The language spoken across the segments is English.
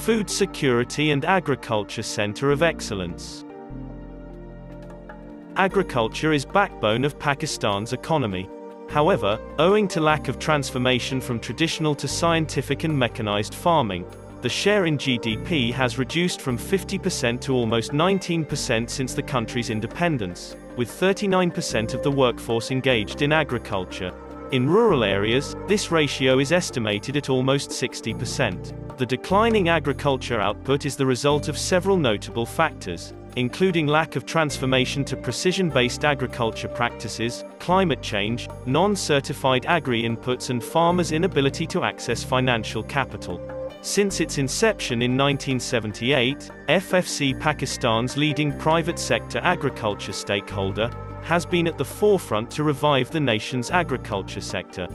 Food Security and Agriculture Center of Excellence. Agriculture is backbone of Pakistan's economy. However, owing to lack of transformation from traditional to scientific and mechanized farming, the share in GDP has reduced from 50% to almost 19% since the country's independence, with 39% of the workforce engaged in agriculture. In rural areas, this ratio is estimated at almost 60%. The declining agriculture output is the result of several notable factors, including lack of transformation to precision-based agriculture practices, climate change, non-certified agri-inputs and farmers' inability to access financial capital. Since its inception in 1978, FFC, Pakistan's leading private sector agriculture stakeholder, has been at the forefront to revive the nation's agriculture sector.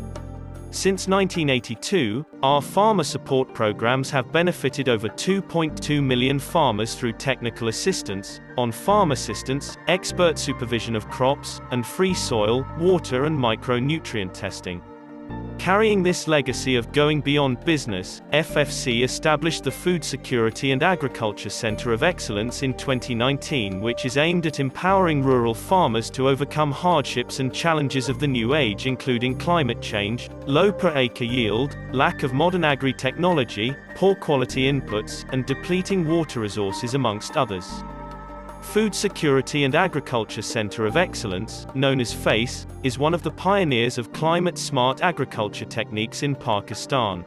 Since 1982, our farmer support programs have benefited over 2.2 million farmers through technical assistance, on-farm assistance, expert supervision of crops, and free soil, water and micronutrient testing. Carrying this legacy of going beyond business, FFC established the Food Security and Agriculture Center of Excellence in 2019, which is aimed at empowering rural farmers to overcome hardships and challenges of the new age, including climate change, low per acre yield, lack of modern agri-technology, poor quality inputs, and depleting water resources amongst others. Food Security and Agriculture Center of Excellence, known as FACE, is one of the pioneers of climate-smart agriculture techniques in Pakistan.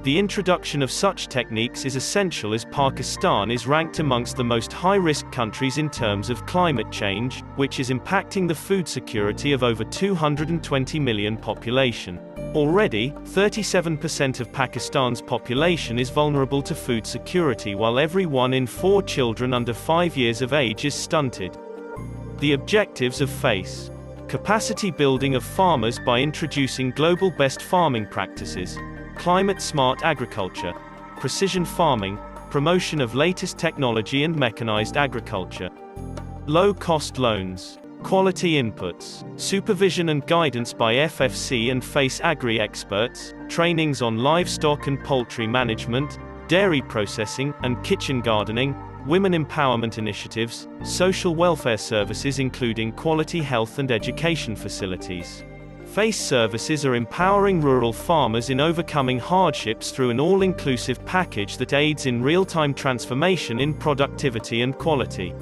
The introduction of such techniques is essential as Pakistan is ranked amongst the most high-risk countries in terms of climate change, which is impacting the food security of over 220 million population. Already, 37% of Pakistan's population is vulnerable to food security, while every 1 in 4 children under 5 years of age is stunted. The objectives of FACE: capacity building of farmers by introducing global best farming practices, climate-smart agriculture, precision farming, promotion of latest technology and mechanized agriculture, low-cost loans, quality inputs, supervision and guidance by FFC and FACE agri experts, trainings on livestock and poultry management, dairy processing, and kitchen gardening, women empowerment initiatives, social welfare services including quality health and education facilities. FACE services are empowering rural farmers in overcoming hardships through an all-inclusive package that aids in real-time transformation in productivity and quality.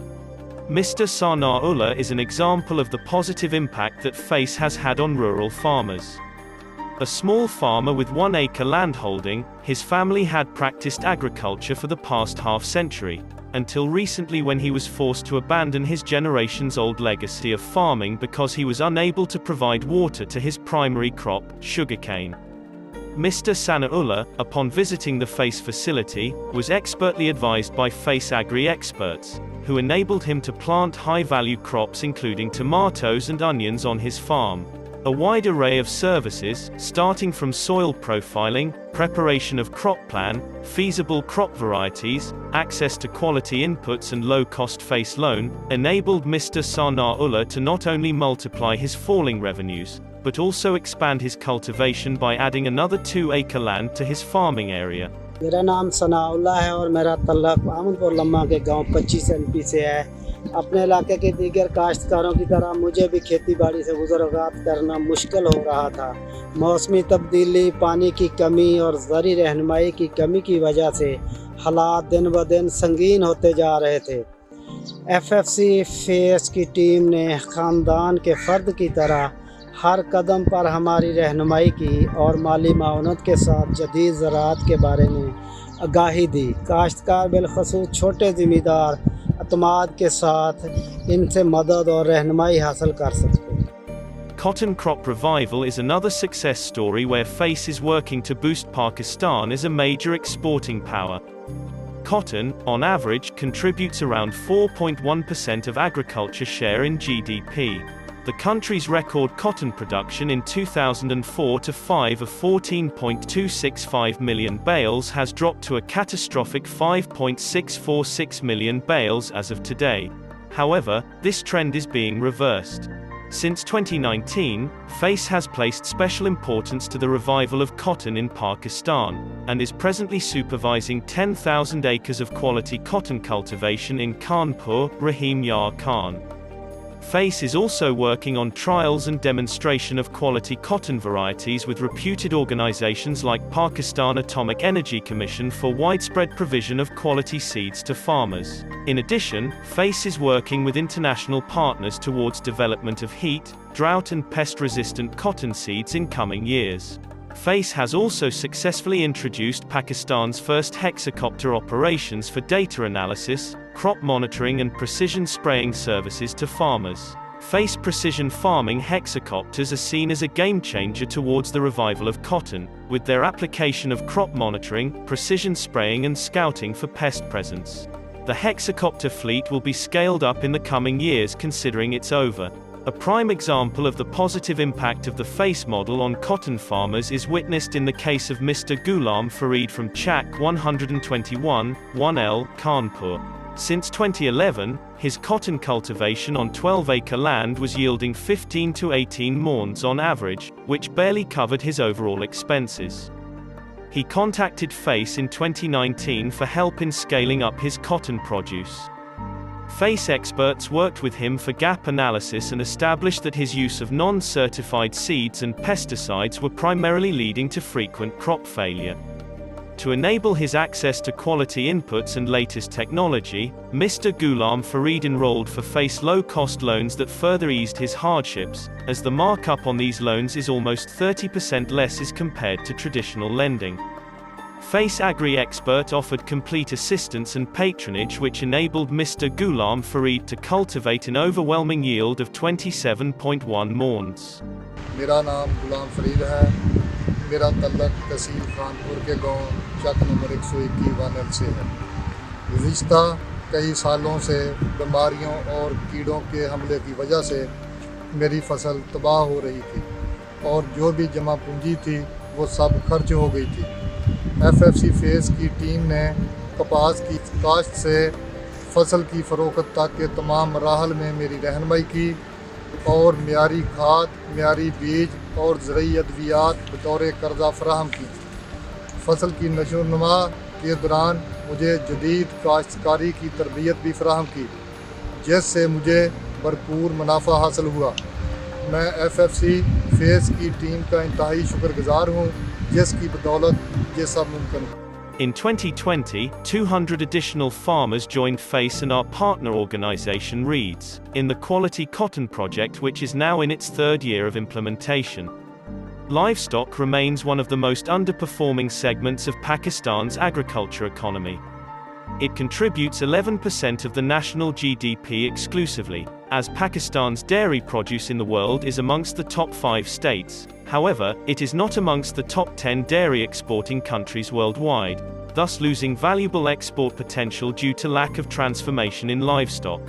Mr. Sanaullah is an example of the positive impact that FACE has had on rural farmers. A small farmer with 1 acre landholding, his family had practiced agriculture for the past half-century, until recently when he was forced to abandon his generations-old legacy of farming because he was unable to provide water to his primary crop, sugarcane. Mr. Sanaullah, upon visiting the FACE facility, was expertly advised by FACE agri experts, who enabled him to plant high-value crops including tomatoes and onions on his farm. A wide array of services, starting from soil profiling, preparation of crop plan, feasible crop varieties, access to quality inputs and low-cost FACE loan, enabled Mr. Sanaullah to not only multiply his falling revenues, but also expand his cultivation by adding another 2 acre land to his farming area. मेरा नाम सनाउल्लाह है और मेरा तल्लक आमदपुर लम्मा के गांव 25 MP से है। अपने इलाके के दीगर काश्तकारों की तरह मुझे भी खेती बाड़ी से गुज़रात करना मुश्किल हो रहा था। मौसमी तब्दीली, पानी की कमी और ज़रूरी रहनुमाई की कमी की वजह से हालात दिन ब दिन संगीन होते जा रहे थे। FFC फेस की टीम ने ख़ानदान के फ़र्द की तरह हर कदम पर हमारी रहनुमाई की और माली माउनत के साथ जदीद ज़राअत के बारे में आगाही दी। काश्तकार बिलखसूस छोटे ज़मींदार अतमाद के साथ इनसे मदद और रहनुमाई हासिल कर सकते हैं। Cotton crop revival is another success story where FACE is working to boost Pakistan as a major exporting power. Cotton, on average, contributes around 4.1% of agriculture share in GDP. The country's record cotton production in 2004-05 of 14.265 million bales has dropped to a catastrophic 5.646 million bales as of today. However, this trend is being reversed. Since 2019, FACE has placed special importance to the revival of cotton in Pakistan, and is presently supervising 10,000 acres of quality cotton cultivation in Kanpur, Rahim Yar Khan. FACE is also working on trials and demonstration of quality cotton varieties with reputed organizations like Pakistan Atomic Energy Commission for widespread provision of quality seeds to farmers. In addition, FACE is working with international partners towards development of heat, drought and pest-resistant cotton seeds in coming years. FACE has also successfully introduced Pakistan's first hexacopter operations for data analysis, crop monitoring and precision spraying services to farmers. FACE precision farming hexacopters are seen as a game-changer towards the revival of cotton, with their application of crop monitoring, precision spraying and scouting for pest presence. The hexacopter fleet will be scaled up in the coming years considering it's over. A prime example of the positive impact of the FACE model on cotton farmers is witnessed in the case of Mr. Ghulam Fareed from Chak 121, 1L, Kanpur. Since 2011, his cotton cultivation on 12-acre land was yielding 15 to 18 maunds on average, which barely covered his overall expenses. He contacted FACE in 2019 for help in scaling up his cotton produce. FACE experts worked with him for gap analysis and established that his use of non-certified seeds and pesticides were primarily leading to frequent crop failure. To enable his access to quality inputs and latest technology, Mr. Ghulam Fareed enrolled for FACE low-cost loans that further eased his hardships, as the markup on these loans is almost 30% less as compared to traditional lending. FACE Agri-Expert offered complete assistance and patronage which enabled Mr. Ghulam Fareed to cultivate an overwhelming yield of 27.1 maunds. मेरा नाम गुलाम फरीद है। मेरा तल्लक तहसील खानपुर के गांव चक number 121 1L से है। गुज़िश्ता कई सालों से बीमारियों और कीड़ों के हमले की वजह से मेरी फसल तबाह हो रही थी और जो भी जमा पूंजी थी वो सब खर्च हो गई थी। FFC फेस की टीम ने कपास की काश्त से फसल की फ़रोख्त तक के तमाम मराहल में मेरी रहनुमाई की और मियारी खाद, मियारी बीज और ज़रूरी अद्वियात बतौर कर्ज़ा फराहम की। फसल की नशोनुमा के दौरान मुझे जदीद काश्तकारी की तरबियत भी फराहम की, जिससे मुझे भरपूर मुनाफा हासिल हुआ। मैं FFC फेस की टीम का इंतहाई शुक्रगुज़ार हूँ, जिसकी बदौलत ये सब मुमकिन है। In 2020, 200 additional farmers joined FACE and our partner organization READS, in the Quality Cotton Project which is now in its third year of implementation. Livestock remains one of the most underperforming segments of Pakistan's agriculture economy. It contributes 11% of the national GDP exclusively, as Pakistan's dairy produce in the world is amongst the top 5 states. However, it is not amongst the top 10 dairy exporting countries worldwide, thus losing valuable export potential due to lack of transformation in livestock.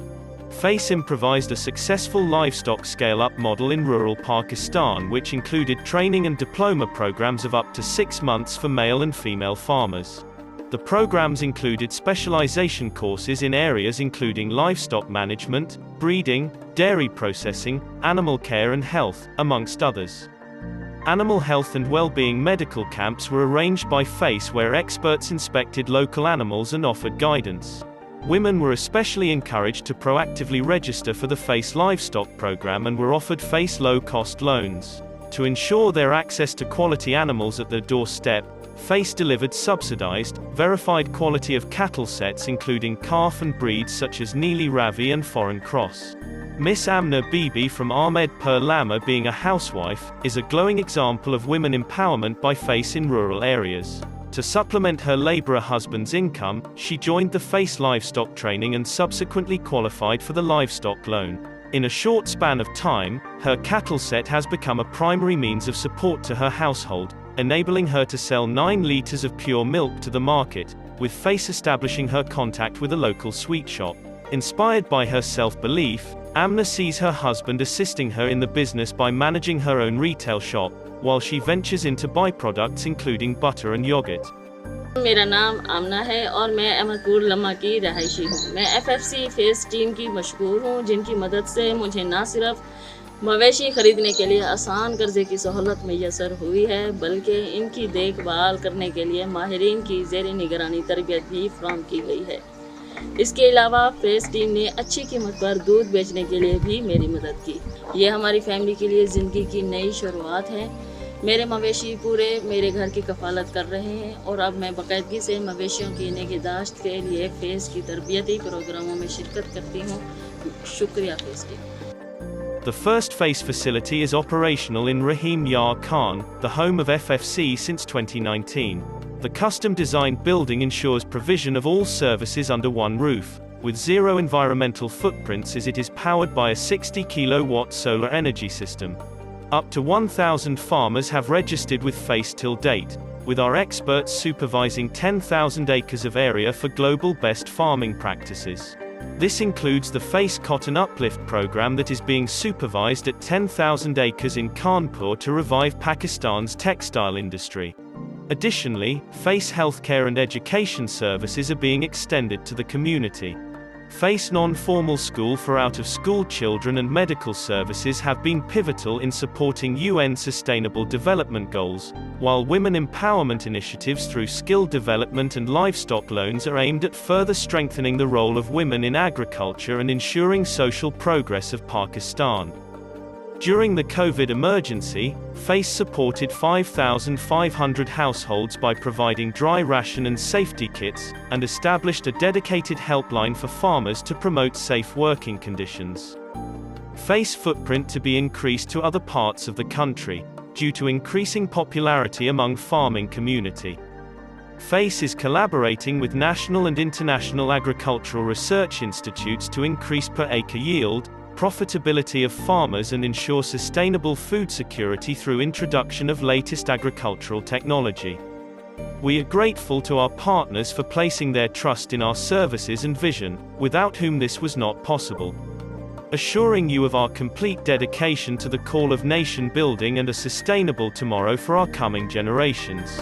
FACE improvised a successful livestock scale-up model in rural Pakistan which included training and diploma programs of up to 6 months for male and female farmers. The programs included specialization courses in areas including livestock management, breeding, dairy processing, animal care and health, amongst others. Animal health and well-being medical camps were arranged by FACE where experts inspected local animals and offered guidance. Women were especially encouraged to proactively register for the FACE livestock program and were offered FACE low-cost loans. To ensure their access to quality animals at their doorstep, FACE delivered subsidized, verified quality of cattle sets including calf and breeds such as Neeli Ravi and Foreign Cross. Miss Amna Bibi from Ahmedpur Lama, being a housewife, is a glowing example of women empowerment by FACE in rural areas. To supplement her labourer husband's income, she joined the FACE livestock training and subsequently qualified for the livestock loan. In a short span of time, her cattle set has become a primary means of support to her household, enabling her to sell 9 litres of pure milk to the market, with FACE establishing her contact with a local sweet shop. Inspired by her self-belief, Amna sees her husband assisting her in the business by managing her own retail shop, while she ventures into byproducts including butter and yogurt. मेरा नाम आमना है और मैं अहमदपुर लम्मा की रहायशी हूँ। मैं FFC face team की मशहूर हूँ, जिनकी मदद से मुझे ना सिर्फ मवेशी खरीदने के लिए आसान कर्जे की सहूलत मैसर हुई है, बल्कि इनकी देखभाल करने के लिए माहिरीन की ज़ेर निगरानी तरबियत भी फराहम की गई है। इसके अलावा फेस टीम ने अच्छी कीमत पर दूध बेचने के लिए भी मेरी मदद की। ये हमारी फैमिली के लिए ज़िंदगी की नई शुरुआत है। मेरे मवेशी पूरे मेरे घर की कफालत कर रहे हैं और अब मैं बाकायदगी से मवेशियों की निगहदाश्त के लिए फेस की तरबियती प्रोग्रामों में शिरकत करती हूँ। शुक्रिया face team. The first FACE facility is operational in Rahim Yar Khan, the home of FFC since 2019. The custom-designed building ensures provision of all services under one roof, with zero environmental footprints as it is powered by a 60 kilowatt solar energy system. Up to 1,000 farmers have registered with FACE till date, with our experts supervising 10,000 acres of area for global best farming practices. This includes the FACE Cotton Uplift program that is being supervised at 10,000 acres in Kanpur to revive Pakistan's textile industry. Additionally, FACE healthcare and education services are being extended to the community. FACE non-formal school for out-of-school children and medical services have been pivotal in supporting UN Sustainable Development Goals, while women empowerment initiatives through skill development and livestock loans are aimed at further strengthening the role of women in agriculture and ensuring social progress of Pakistan. During the COVID emergency, FACE supported 5,500 households by providing dry ration and safety kits, and established a dedicated helpline for farmers to promote safe working conditions. FACE footprint to be increased to other parts of the country, due to increasing popularity among farming community. FACE is collaborating with national and international agricultural research institutes to increase per acre yield, profitability of farmers and ensure sustainable food security through introduction of latest agricultural technology. We are grateful to our partners for placing their trust in our services and vision, without whom this was not possible. Assuring you of our complete dedication to the call of nation building and a sustainable tomorrow for our coming generations.